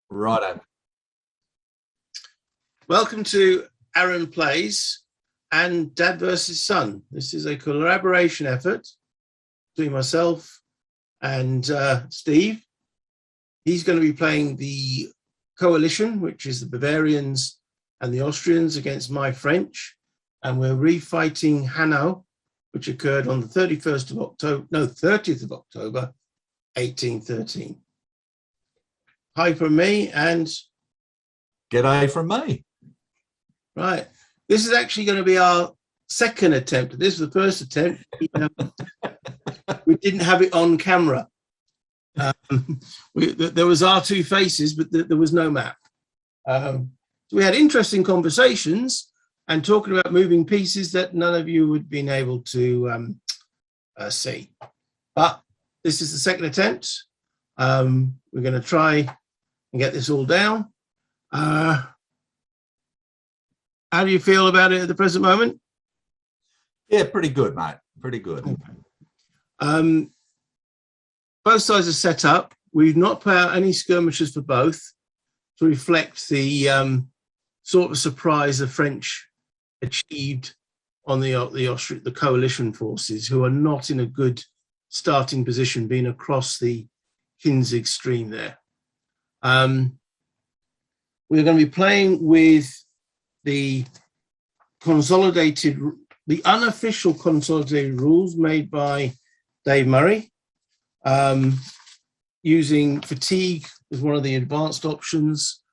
Righto. Welcome to Aaron Plays and Dad versus Son. This is a collaboration effort between myself and Steve. He's going to be playing the coalition, which is the Bavarians and the Austrians against my French. And we're refighting Hanau, which occurred on the 30th of October, 1813. Hi from me and G'day from me. Right. This is actually going to be our second attempt. This was the first attempt. We didn't have it on camera. There was our two faces, but there was no map. So we had interesting conversations and talking about moving pieces that none of you would have been able to see. But this is the second attempt. We're going to try and get this all down. How do you feel about it at the present moment? Yeah, pretty good, mate. Pretty good. Okay. Both sides are set up. We've not put out any skirmishes for both to reflect the sort of surprise the French achieved on the coalition forces, who are not in a good starting position, being across the Kinzig stream there. We're going to be playing with the unofficial consolidated rules made by Dave Murray, using fatigue as one of the advanced options,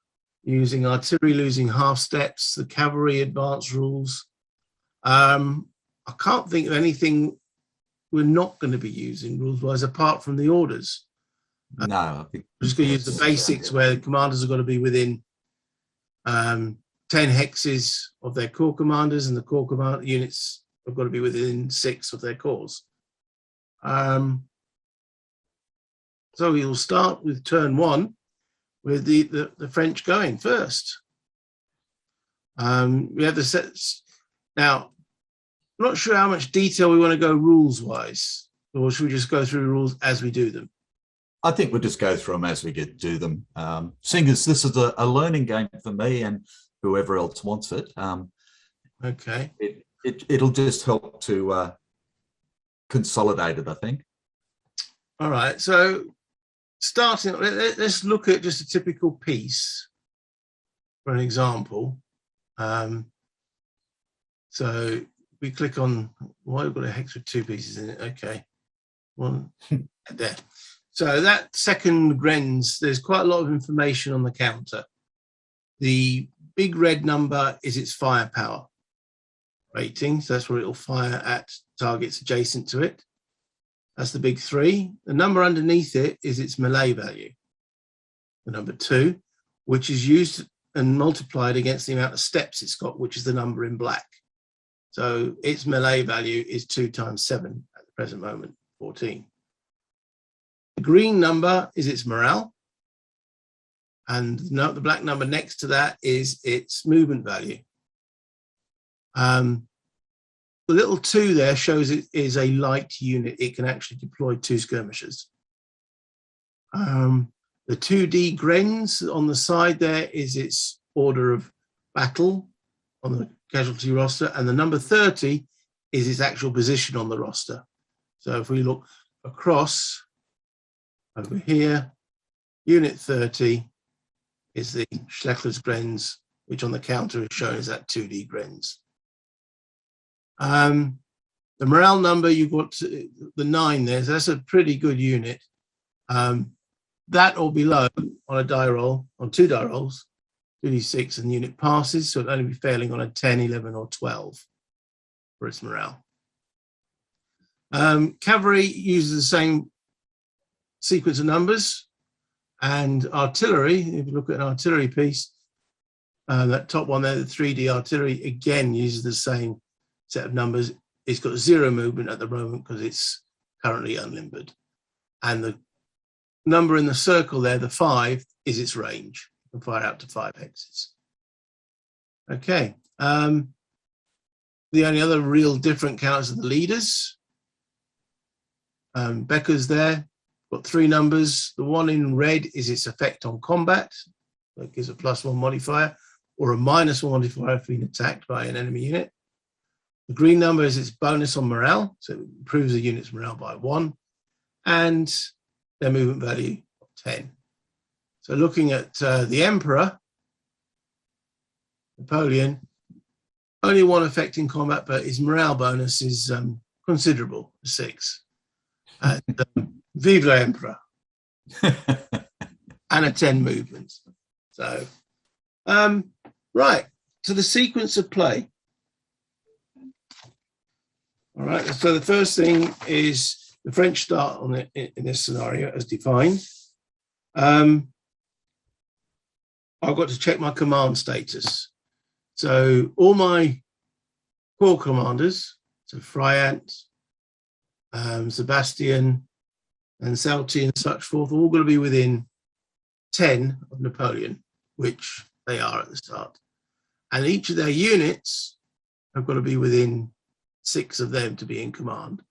using artillery losing half steps, the cavalry advanced rules. I can't think of anything we're not going to be using rules-wise apart from the orders. No, I think we're just going to use the basics where the commanders have got to be within 10 hexes of their corps commanders, and the corps command units have got to be within 6 of their corps. So we'll start with turn 1 with the French going first. We have the sets. Now, I'm not sure how much detail we want to go rules-wise, or should we just go through the rules as we do them? I think we'll just go through them as we do them. Seeing as this is a learning game for me and whoever else wants it, okay, it'll just help to consolidate it, I think. All right, so starting, let's look at just a typical piece for an example. So we click on, why we've got a hex with 2 pieces in it. Okay, one there. So that second Grenz, there's quite a lot of information on the counter. The big red number is its firepower rating. So that's where it'll fire at targets adjacent to it. That's the big 3. The number underneath it is its melee value, the number 2, which is used and multiplied against the amount of steps it's got, which is the number in black. So its melee value is 2 times 7 at the present moment, 14. The green number is its morale, and the black number next to that is its movement value. The little 2 there shows it is a light unit. It can actually deploy 2 skirmishers. The 2D Grenz on the side there is its order of battle on the casualty roster, and the number 30 is its actual position on the roster. So if we look across over here, unit 30 is the Schlechters Grenz, which on the counter is shown as that 2D Grenz. The morale number, you've got the 9 there, so that's a pretty good unit. That or below on a die roll, on 2 die rolls, 2d6, and the unit passes, so it'll only be failing on a 10, 11, or 12 for its morale. Cavalry uses the same sequence of numbers, and artillery, if you look at an artillery piece, that top one there, the 3D artillery, again uses the same set of numbers. It's got 0 movement at the moment because it's currently unlimbered. And the number in the circle there, the 5, is its range. You can fire out to 5 hexes. Okay. The only other real different counters are the leaders. Becca's there. Got 3 numbers. The one in red is its effect on combat. That gives a +1 modifier, or a -1 modifier if being attacked by an enemy unit. The green number is its bonus on morale, so it improves the unit's morale by 1, and their movement value of 10. So looking at the Emperor, Napoleon, only 1 effect in combat, but his morale bonus is considerable, 6. And vive la Emperor. And a 10 movement. So, right, so the sequence of play. All right, so the first thing is the French start on it in this scenario as defined. I've got to check my command status. So all my corps commanders, so Friant, Sebastian, and Salty and such forth, are all going to be within 10 of Napoleon, which they are at the start. And each of their units have got to be within 6 of them to be in command.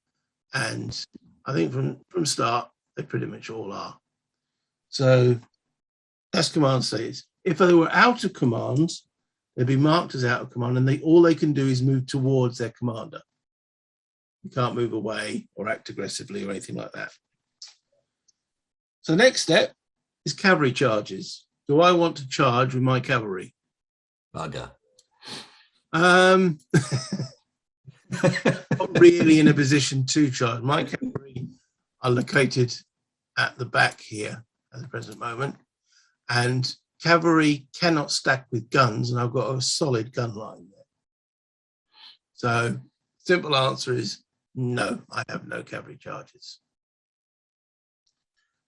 And I think from start, they pretty much all are. So that's command status. If they were out of command, they'd be marked as out of command, and all they can do is move towards their commander. You can't move away or act aggressively or anything like that. So the next step is cavalry charges. Do I want to charge with my cavalry? Bugger. Not really in a position to charge. My cavalry are located at the back here at the present moment, and cavalry cannot stack with guns, and I've got a solid gun line there. So simple answer is no, I have no cavalry charges.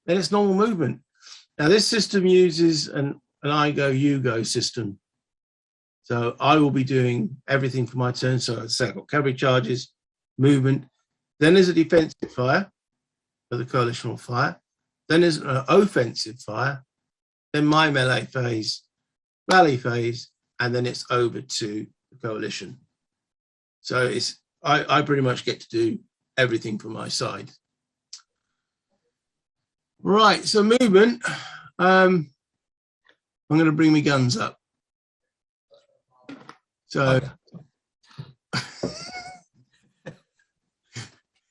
Then it's normal movement. Now this system uses an I go, you go system. So I will be doing everything for my turn. So I've got cavalry charges, movement. Then there's a defensive fire, so the coalition will fire. Then there's an offensive fire. Then my melee phase, rally phase, and then it's over to the coalition. So it's I pretty much get to do everything from my side. Right, so movement. I'm going to bring my guns up. So,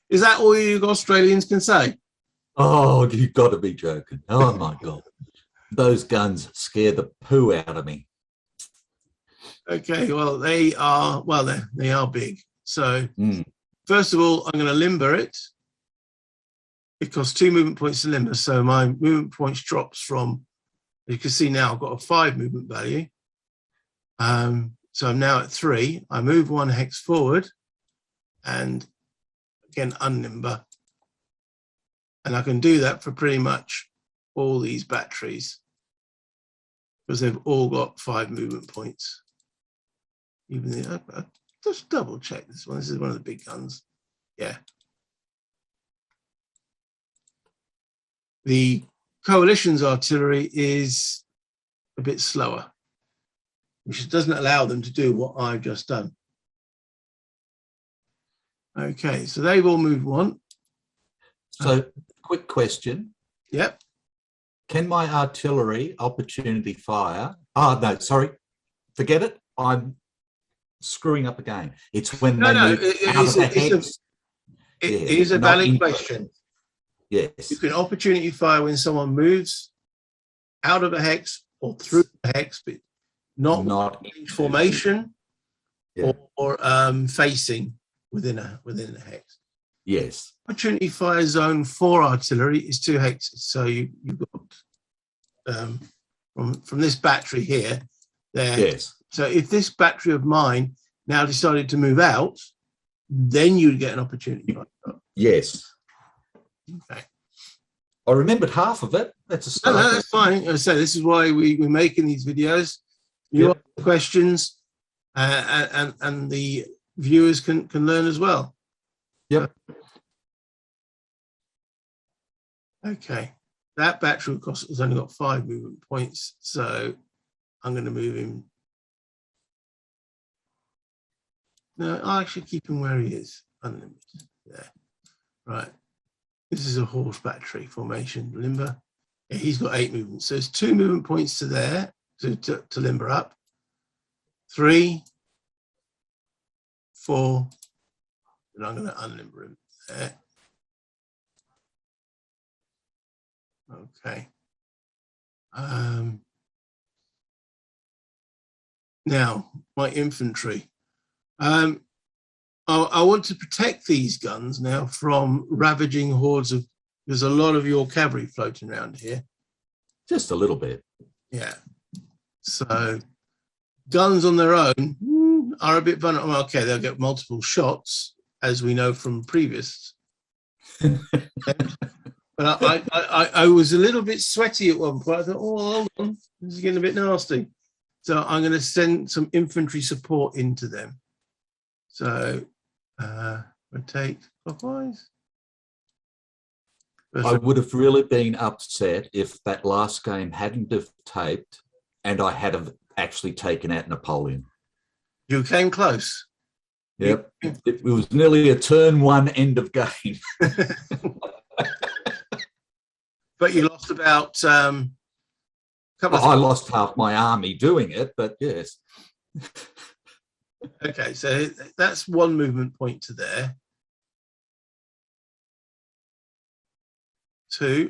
is that all you Australians can say? Oh, you've got to be joking. Oh, my God. Those guns scare the poo out of me. Okay, well, they are big. So, first of all, I'm going to limber it. It costs 2 movement points to limber. So my movement points drops from, you can see now I've got a 5 movement value. So I'm now at 3. I move 1 hex forward and again unlimber. And I can do that for pretty much all these batteries because they've all got 5 movement points. Even the, just double check this one. This is one of the big guns. Yeah. The coalition's artillery is a bit slower, which doesn't allow them to do what I've just done. Okay, so they've all moved 1. So, quick question. Yep. Can my artillery opportunity fire? Oh, no, sorry. Forget it. I'm screwing up again. It's when they move out of the hex. It is a valid question. Yes. You can opportunity fire when someone moves out of a hex or through a hex, but not in formation or facing within a hex. Yes. Opportunity fire zone for artillery is 2 hexes. So you've got from this battery here there. Yes. So if this battery of mine now decided to move out, then you'd get an opportunity fire. Yes. Okay. I remembered half of it. That's a start. No, that's fine. I say this is why we're making these videos. You ask questions, and the viewers can learn as well. Yep. Okay. that battery cost has only got 5 movement points, so I'm going to move him. No, I'll actually keep him where he is. Unlimited. There. Right. This is a horse battery formation, limber. Yeah, he's got 8 movements. So there's 2 movement points to there to limber up. 3, 4, and I'm going to unlimber him there. Okay. Now, my infantry. I want to protect these guns now from ravaging hordes of. There's a lot of your cavalry floating around here. Just a little bit. Yeah. So, guns on their own are a bit vulnerable. Okay, they'll get multiple shots, as we know from previous. But I was a little bit sweaty at one point. I thought, oh, hold on, this is getting a bit nasty. So I'm going to send some infantry support into them. So rotate clockwise. I would have really been upset if that last game hadn't have taped and I had have actually taken out Napoleon. You came close. Yep. It was nearly a turn 1 end of game. But you lost about I lost half my army doing it, but yes. Okay, so that's 1 movement point to there. 2,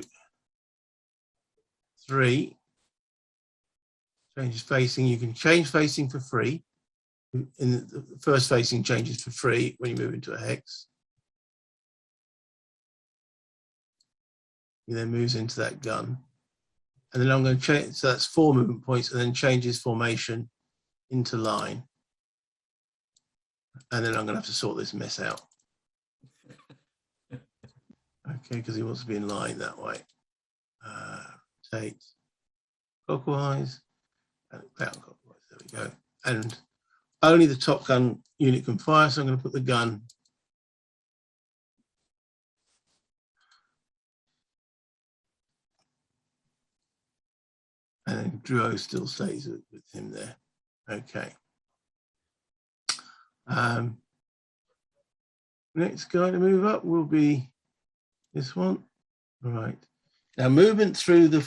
3. Changes facing. You can change facing for free. In the first facing changes for free when you move into a hex. He then moves into that gun. And then I'm going to change, so that's 4 movement points, and then changes formation into line. And then I'm going to have to sort this mess out. Okay, because he wants to be in line that way. Rotate clockwise and counterclockwise. There we go. And only the top gun unit can fire, so I'm going to put the gun. And then Drouot still stays with him there. Okay. Next guy to move up will be this one. All right. Now movement through the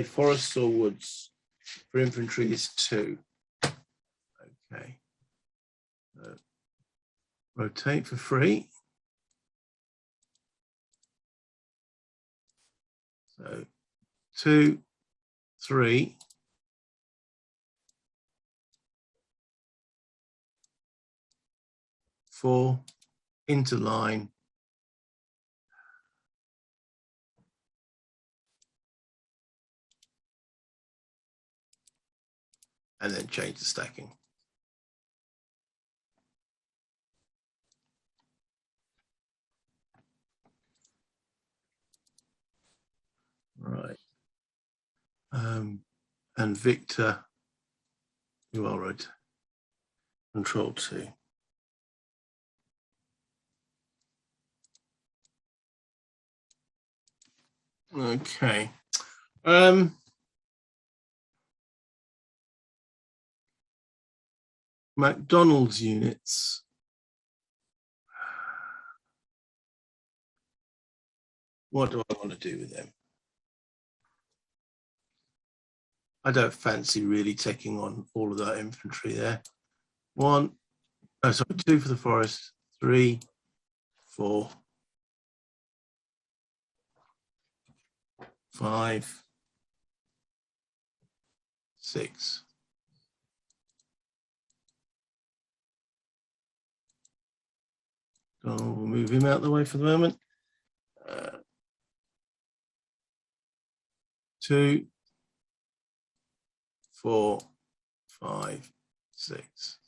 forests or woods for infantry is 2. Okay. Rotate for free. So 2, 3. 4 into line. And then change the stacking. Right. And Victor, you are right. Control 2. Okay. McDonald's units. What do I want to do with them? I don't fancy really taking on all of that infantry there. 2 for the forest. 3, 4, 5, 6. So we'll move him out of the way for the moment. 2, 4, 5, 6.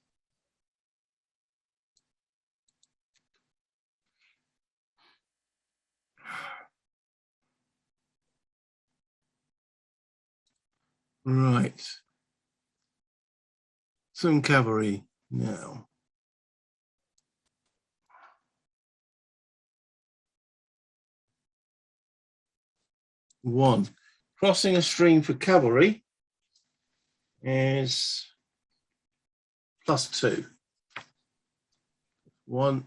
Right. Some cavalry now. 1. Crossing a stream for cavalry is +2. 1,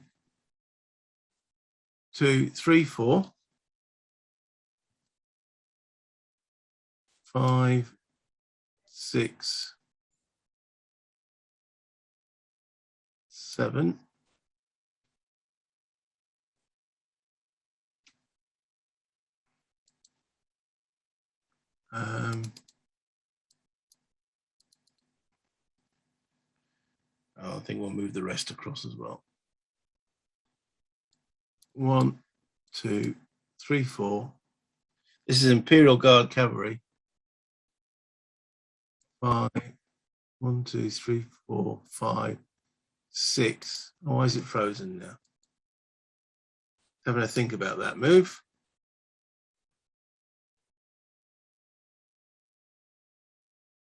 2, 3, 4, 5, 6, 7, 8. I think we'll move the rest across as well. 1, 2, 3, 4. This is Imperial Guard cavalry. 5, 1, 2, 3, 4, 5, 6. Oh, why is it frozen now? Having a think about that move.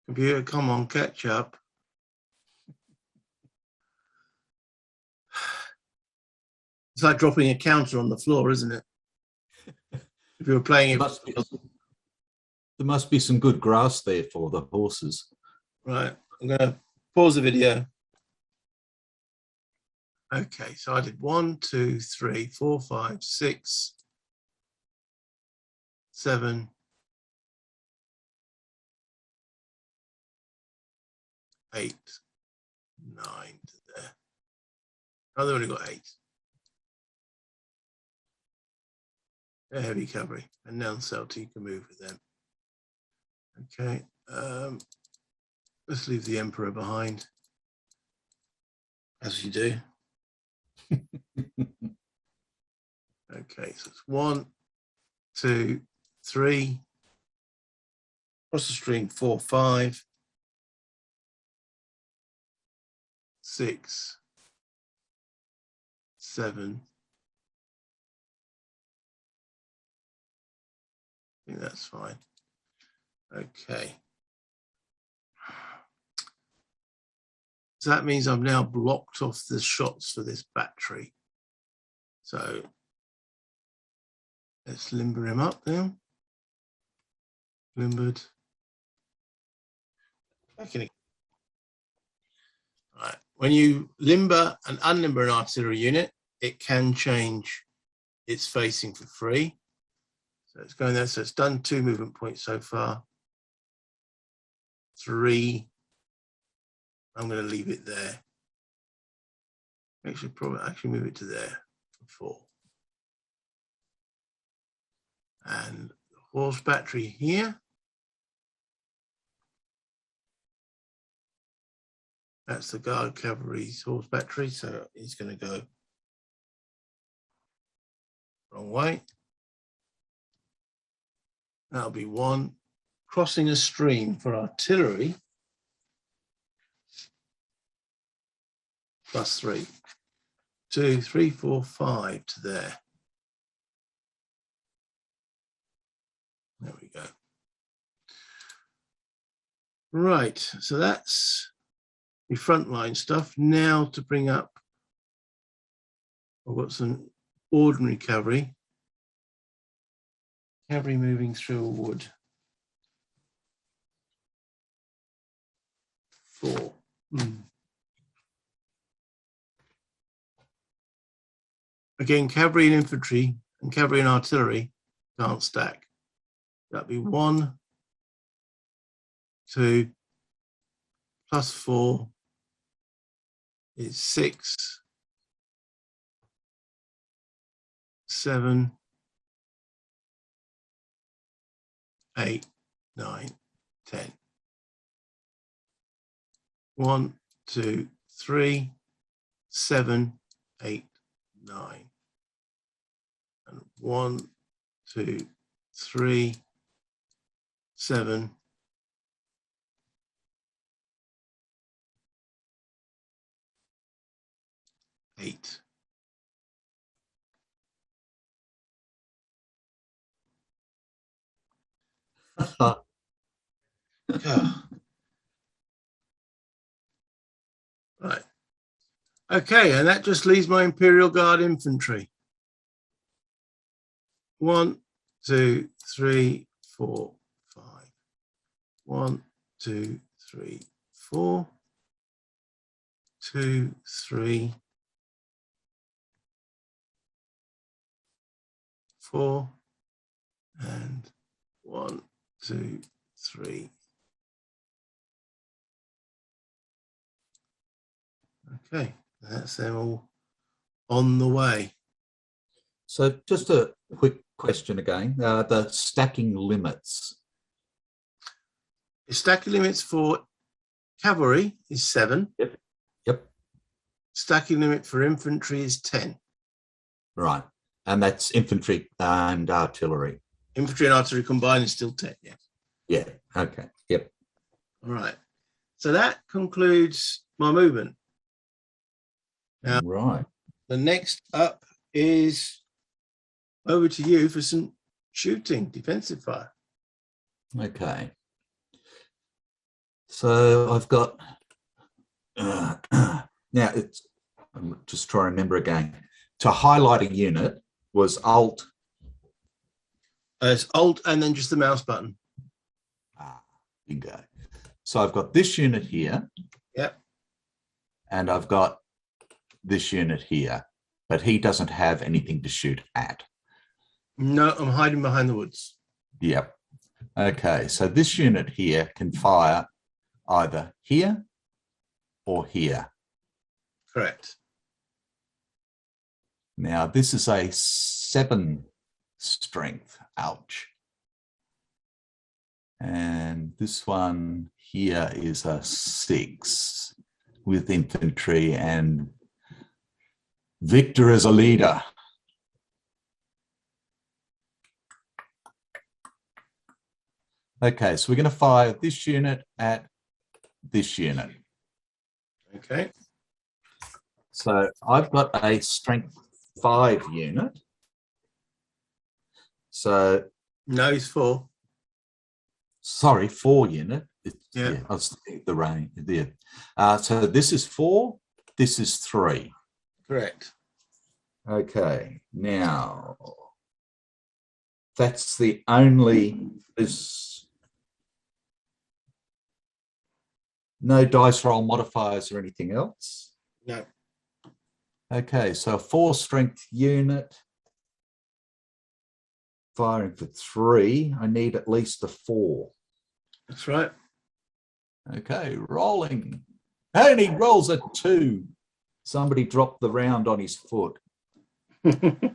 Computer, come on, catch up. It's like dropping a counter on the floor, isn't it? If you were playing it. There must be some good grass there for the horses. Right, I'm going to pause the video. Okay, so I did 1, 2, 3, 4, 5, 6, 7, 8, 9 to there. Oh, they've only got 8. They're heavy cavalry, and now Celtic can move with them. Okay, let's leave the Emperor behind, as you do. Okay, so it's 1, 2, 3, across the stream, 4, 5, 6, 7. I think that's fine. Okay. So that means I've now blocked off the shots for this battery. So let's limber him up now. Limbered. Okay. All right. When you limber and unlimber an artillery unit, it can change its facing for free. So it's going there. So it's done 2 movement points so far. 3. I'm going to leave it there. Actually, probably move it to there for 4. And the horse battery here. That's the Guard Cavalry's horse battery. So he's going to go wrong way. That'll be 1. Crossing a stream for artillery. +3. 2, 3, 4, 5 to there. There we go. Right, so that's the frontline stuff. Now to bring up, I've got some ordinary cavalry. Cavalry moving through a wood. 4. Again, cavalry and infantry and cavalry and artillery can't stack. That'd be 1, 2, +4 is 6, 7, 8, 9, 10. 1, 2, 3, 7, 8, 9. And 1, 2, 3, 7, 8. Right. Okay, and that just leaves my Imperial Guard infantry. 1, 2, 3, 4, 5. 1, 2, 3, 4. 2, 3, 4, and 1, 2, 3. Okay, that's them all on the way. So just a quick question again, the stacking limits. The stacking limits for cavalry is 7. Yep. Stacking limit for infantry is 10. Right. And that's infantry and artillery. Infantry and artillery combined is still 10, yeah. Yeah. Okay. Yep. All right. So that concludes my movement. Now, right. The next up is over to you for some shooting, defensive fire. Okay. So I've got now I'm just trying to remember again. To highlight a unit was Alt. It's Alt and then just the mouse button. Bingo. So I've got this unit here. Yep. And I've got this unit here, but he doesn't have anything to shoot at. No, I'm hiding behind the woods. Yep. Okay, so this unit here can fire either here or here. Correct. Now, this is a 7 strength. Ouch. And this one here is a 6 with infantry and Victor as a leader. Okay, so we're going to fire this unit at this unit. Okay. So I've got a strength 5 unit. So no, he's 4. Sorry, 4 unit. Yeah. I was thinking the range there. So this is 4. This is 3. Correct. Okay. Now that's the only. There's no dice roll modifiers or anything else. No. Okay, so a 4 strength unit firing for 3. I need at least a 4. That's right. Okay, rolling. And he rolls a 2. Somebody dropped the round on his foot. Okay,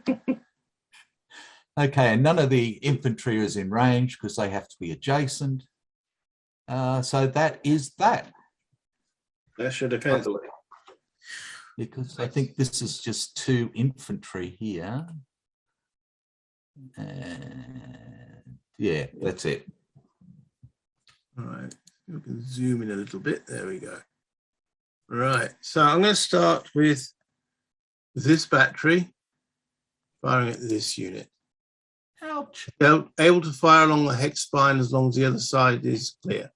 and none of the infantry is in range because they have to be adjacent. So that is that. That should depend. Because I think this is just 2 infantry here. And yeah, that's it. All right, we can zoom in a little bit. There we go. Right, so I'm going to start with this battery firing at this unit. Ouch. They're able to fire along the hex spine as long as the other side is clear.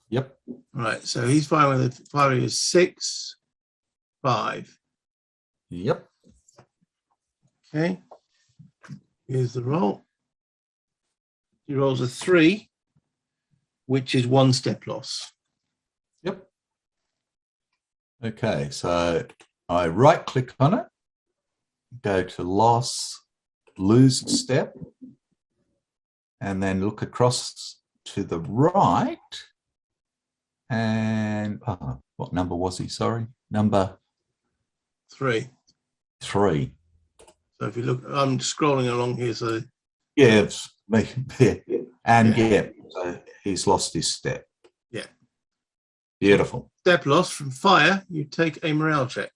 Yep. Right, so he's firing with a firing of 6, 5. Yep. Okay. Here's the roll. He rolls a 3, which is 1 step loss. Yep. Okay, so I right click on it, go to loss, lose a step, and then look across to the right. And what number was he? Sorry, number 3. 3. So if you look, I'm scrolling along here. So yeah, it's me. Yeah. And yeah, so he's lost his step. Yeah. Beautiful. Step loss from fire, you take a morale check.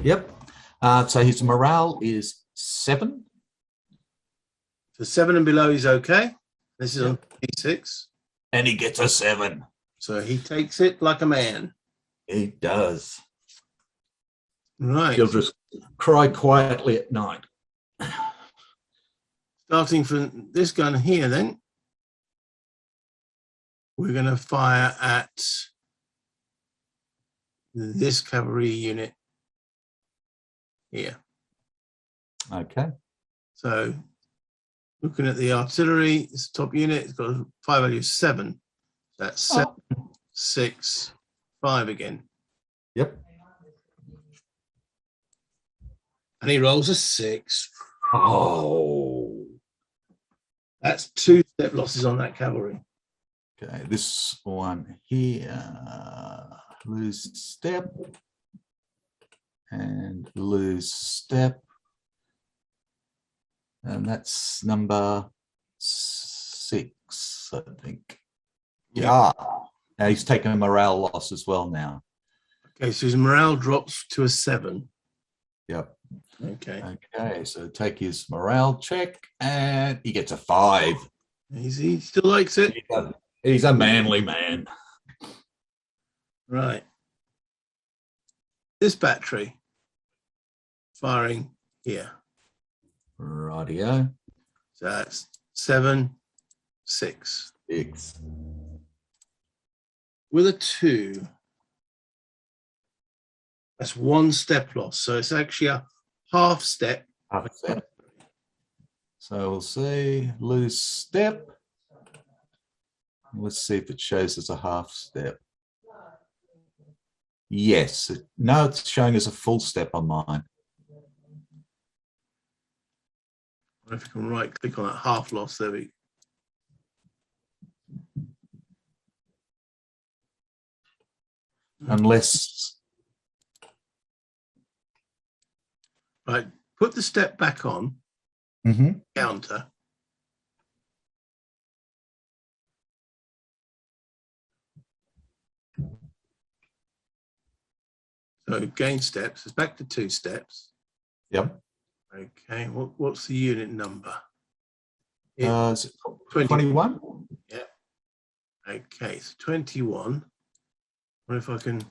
Yep. So his morale is 7. So 7 and below is okay. This is on P6. And he gets a 7. So he takes it like a man. He does. Right. He'll just cry quietly at night. Starting from this gun here, then, we're going to fire at this cavalry unit here. Okay. So Looking at the artillery, it's the top unit. It's got a fire value of 7. That's 7, 6, 5 again. Yep. And he rolls a 6. Oh. That's 2 step losses on that cavalry. Okay, this one here, lose step and lose step. And that's number 6, I think. Yeah. Now he's taking a morale loss as well now. Okay, so his morale drops to a 7. Yep. Okay. Okay, so take his morale check and he gets a 5. He still likes it. He's a manly man. Right. This battery firing here. Rightio. So that's 7, 6. 6. With a 2, that's 1 step loss. So it's actually a half step. Half step. So we'll see, lose step. Let's see if it shows as a half step. Yes. No, it's showing as a full step on mine. I don't know if you can right click on that half loss. There we go. Unless. Right. Put the step back on. Counter. So gain steps. It's back to 2 steps. Yep. Okay. What's the unit number? Is it 21? Yeah. Okay. So 21. What if I can?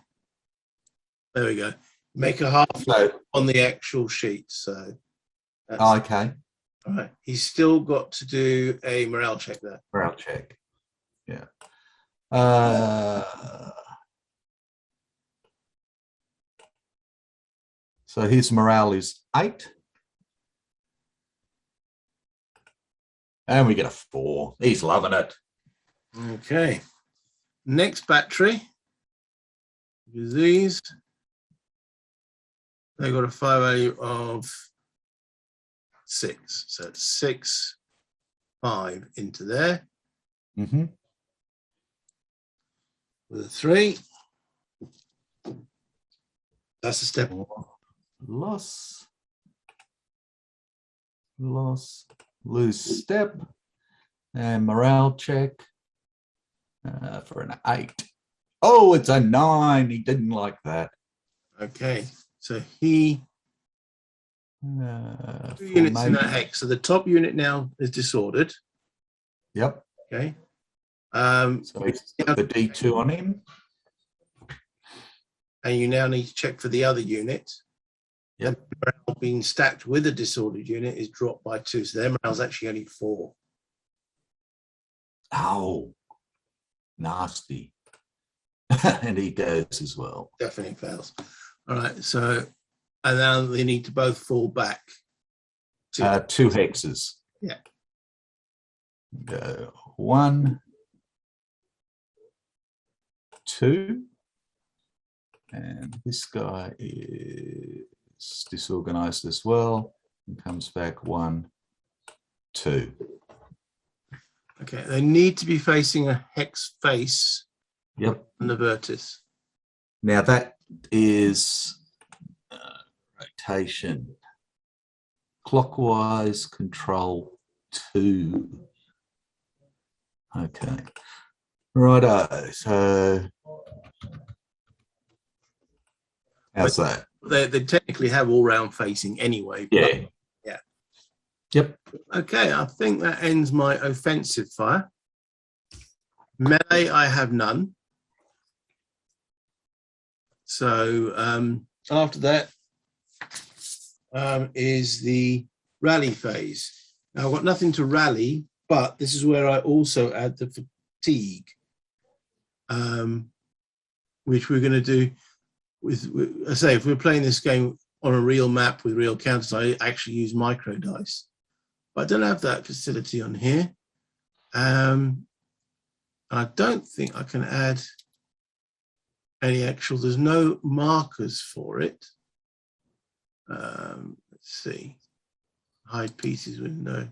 There we go. Make a half on the actual sheet. So. That's okay. All right. He's still got to do a morale check there. Morale check. Yeah. So his morale is 8. And we get a 4. He's loving it. Okay. Next battery is these. They got a fire value of 6. So it's 6, 5 into there. With a 3. That's a step. Loss, lose step, and morale check for an 8. Oh, it's a 9. He didn't like that. Okay, so he 2 units in that hex. So the top unit now is disordered. Yep. Okay. So he's got the D2 on him. And you now need to check for the other unit. Yep. Morale being stacked with a disordered unit is dropped by 2. So their morale's actually only 4. Oh, nasty. And he goes as well. Definitely fails. All right. So, and now they need to both fall back. 2 hexes. Yeah. Go 1, 2. And this guy is disorganized as well and comes back 1, 2. Okay, they need to be facing a hex face. Yep. On the vertex. Now that is rotation. Clockwise control 2. Okay. Righto. So how's that? They technically have all round facing anyway. Yeah. Yeah. Yep. Okay, I think that ends my offensive fire. Melee, I have none. So after that is the rally phase. Now I've got nothing to rally, but this is where I also add the fatigue, which we're going to do with, I say, if we're playing this game on a real map with real counters, I actually use micro dice. But I don't have that facility on here. I don't think I can add any actual, there's no markers for it. Let's see, hide pieces window.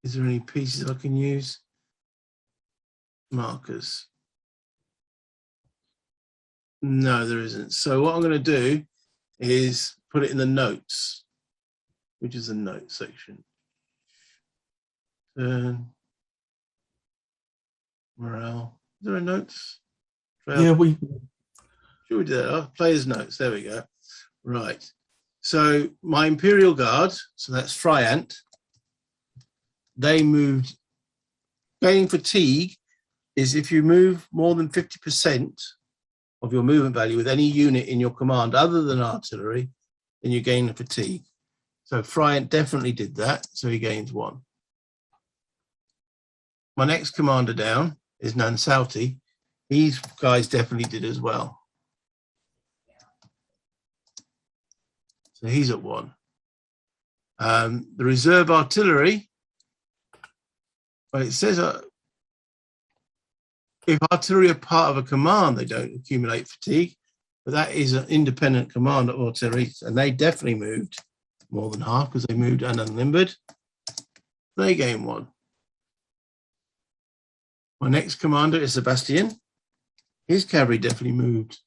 Is there any pieces I can use? Markers. No, there isn't. So what I'm going to do is put it in the notes, which is the notes section. Morale. Is there a notes? Yeah, Should we do that? Oh, players' notes. There we go. Right. So my Imperial Guard, so that's Fryant, they moved. Gaining fatigue is if you move more than 50% of your movement value with any unit in your command other than artillery, then you gain fatigue. So Fryant definitely did that, so he gains 1. My next commander down is Nansauti. These guys definitely did as well. So he's at 1. The reserve artillery, well, it says if artillery are part of a command, they don't accumulate fatigue, but that is an independent command of artillery, and they definitely moved more than half because they moved and unlimbered. They gain 1. My next commander is Sebastian. His cavalry definitely moved.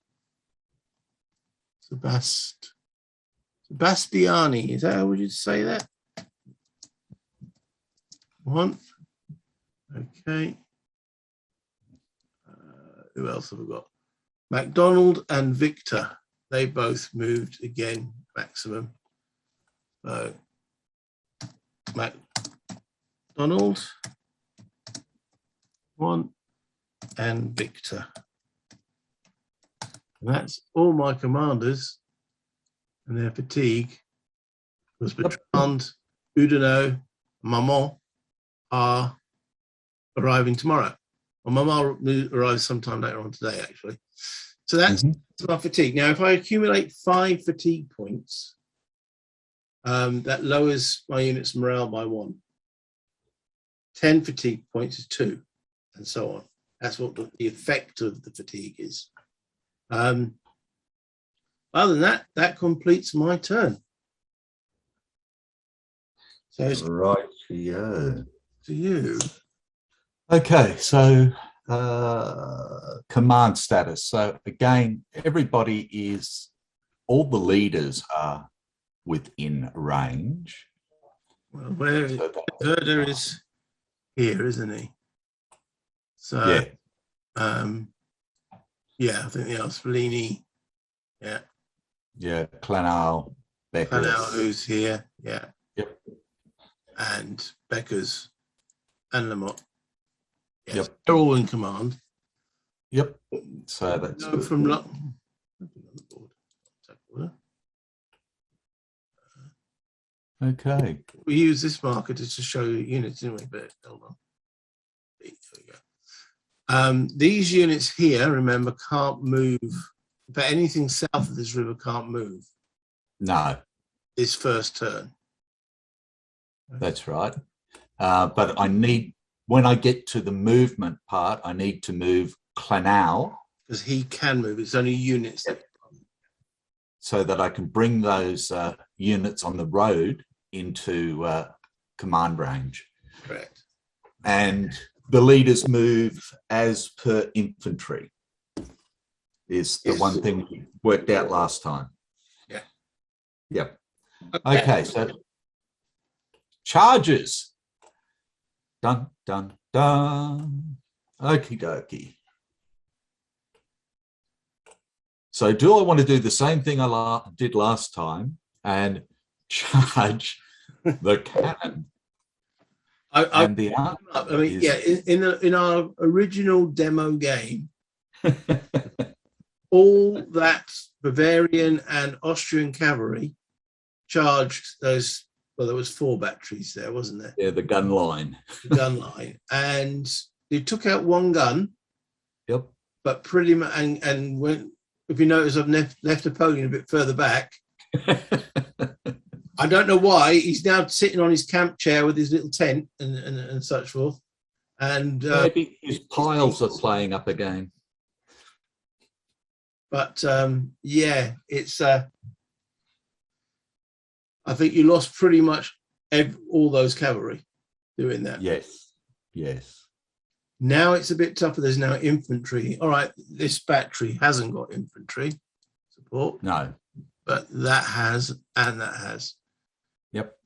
Sebastiani, is that how would you say that? 1. Okay. Who else have we got? MacDonald and Victor. They both moved again, maximum. So MacDonald, 1, and Victor. And that's all my commanders and their fatigue. Because Bertrand, Oudinot, Maman are arriving tomorrow. Well, Maman arrives sometime later on today, actually. So that's my fatigue. Now, if I accumulate 5 fatigue points, that lowers my unit's morale by 1. 10 fatigue points is 2, and so on. That's what the effect of the fatigue is. Other than that, that completes my turn. So it's right to you. Okay, so command status. So again, all the leaders are within range. Well, where Herder is here, isn't he? So yeah. I think the Fellini, Yeah, Clanal, Beckers. Clanal, who's here, Yep. And Beckers and Lamotte. Yes, Yep. they're all in command. Yep. So that's good. From Okay. we use this marker just to show units, didn't we? But hold on. There we go. These units here, remember, can't move. But anything south of this river can't move. No. This first turn. That's right. But when I get to the movement part, I need to move Clanal. Because he can move. It's only units. Yep. So that I can bring those units on the road into command range. Correct. And the leaders move as per infantry. Is the one thing we worked out last time. Yeah. Yep. Okay, so charges. Dun, dun, dun. Okie dokie. So do I want to do the same thing I did last time and charge the cannon? In our original demo game, all that Bavarian and Austrian cavalry charged those. Well, there was 4 batteries there, wasn't there? Yeah, the gun line. The gun line, and they took out 1 gun. Yep. But pretty much, and when, if you notice, I've left Napoleon a bit further back. I don't know why he's now sitting on his camp chair with his little tent and such forth. And maybe his piles are playing up again. But yeah, it's. I think you lost pretty much all those cavalry doing that. Yes, yes. Now it's a bit tougher. There's now infantry. All right, this battery hasn't got infantry support. No, but that has, and that has. Yep.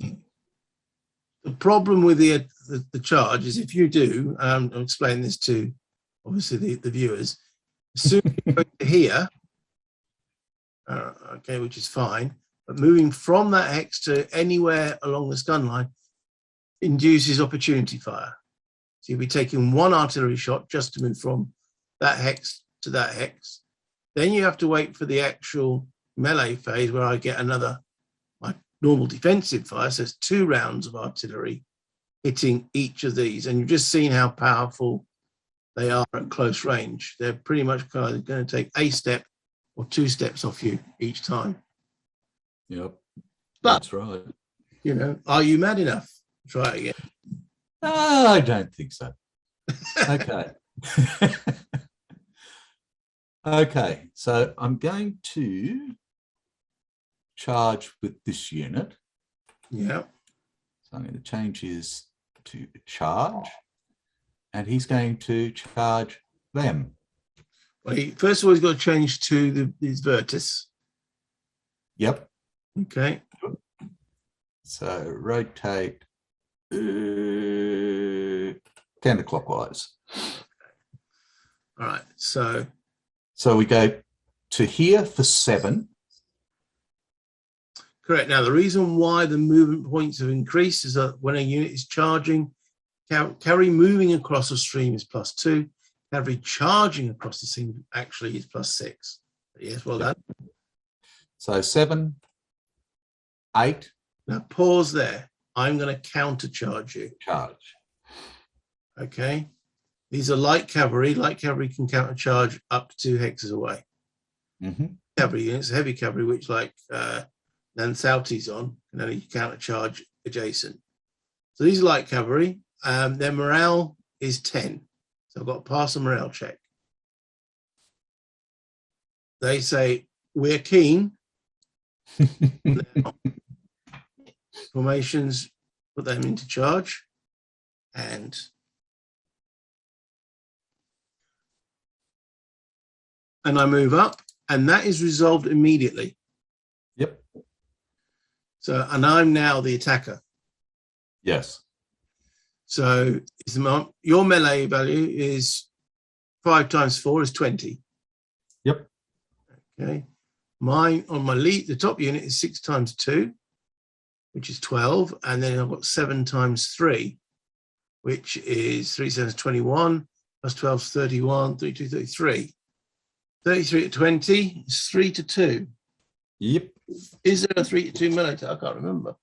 The problem with the charge is if you do, I'm explaining this to obviously the viewers, as soon as you go to here, okay, which is fine, but moving from that hex to anywhere along this gun line induces opportunity fire. So you'll be taking one artillery shot just to move from that hex to that hex. Then you have to wait for the actual melee phase where I get another my normal defensive fire. So it's 2 rounds of artillery hitting each of these. And you've just seen how powerful they are at close range. They're pretty much kind of going to take a step or 2 steps off you each time. Yep. But, that's right. You know, are you mad enough? Try it again. I don't think so. Okay. Okay, so I'm going to charge with this unit. Yeah. So I'm going to change his to charge, and he's going to charge them. Well, first of all, he's got to change to his vertex. Yep. Okay. So rotate counterclockwise. All right. So we go to here for 7. Correct. Now, the reason why the movement points have increased is that when a unit is charging, cavalry moving across a stream is +2. Cavalry charging across the stream actually is +6. Yes, well done. So 7, 8. Now pause there. I'm going to countercharge you. Charge. Okay. These are light cavalry. Light cavalry can countercharge up to 2 hexes away. Mm-hmm. Cavalry units, heavy cavalry, which like Lancelti's on, can only countercharge adjacent. So these are light cavalry. Their morale is 10. So I've got to pass a morale check. They say, we're keen. Formations, put them into charge. And I move up, and that is resolved immediately. Yep. So, and I'm now the attacker. Yes. So your melee value is 5 times 4 is 20. Yep. Okay. Mine on my lead, the top unit is 6 times 2, which is 12. And then I've got 7 times 3, which is 3 7 is 21, plus 12 is 31, 32, 33. 33 to 20 is 3 to 2. Yep. Is there a 3 to 2 melee? I can't remember.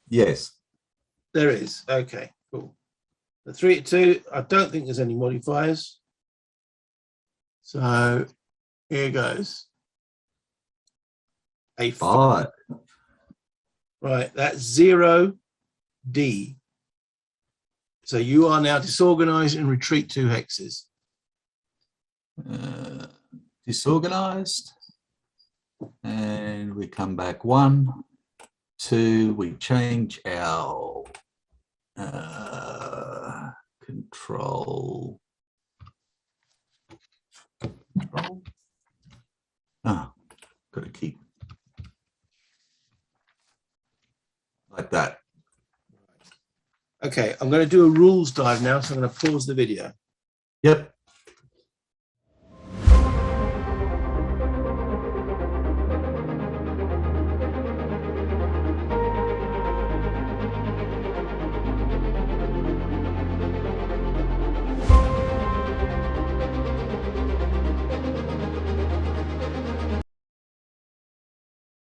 Yes. There is. Okay, cool. The 3 to 2, I don't think there's any modifiers. So here goes. A 5. Right, that's 0D. So you are now disorganized and retreat 2 hexes. Disorganized. And we come back 1, 2. We change our control. Ah, got to keep like that. Okay, I'm going to do a rules dive now, so I'm going to pause the video. Yep.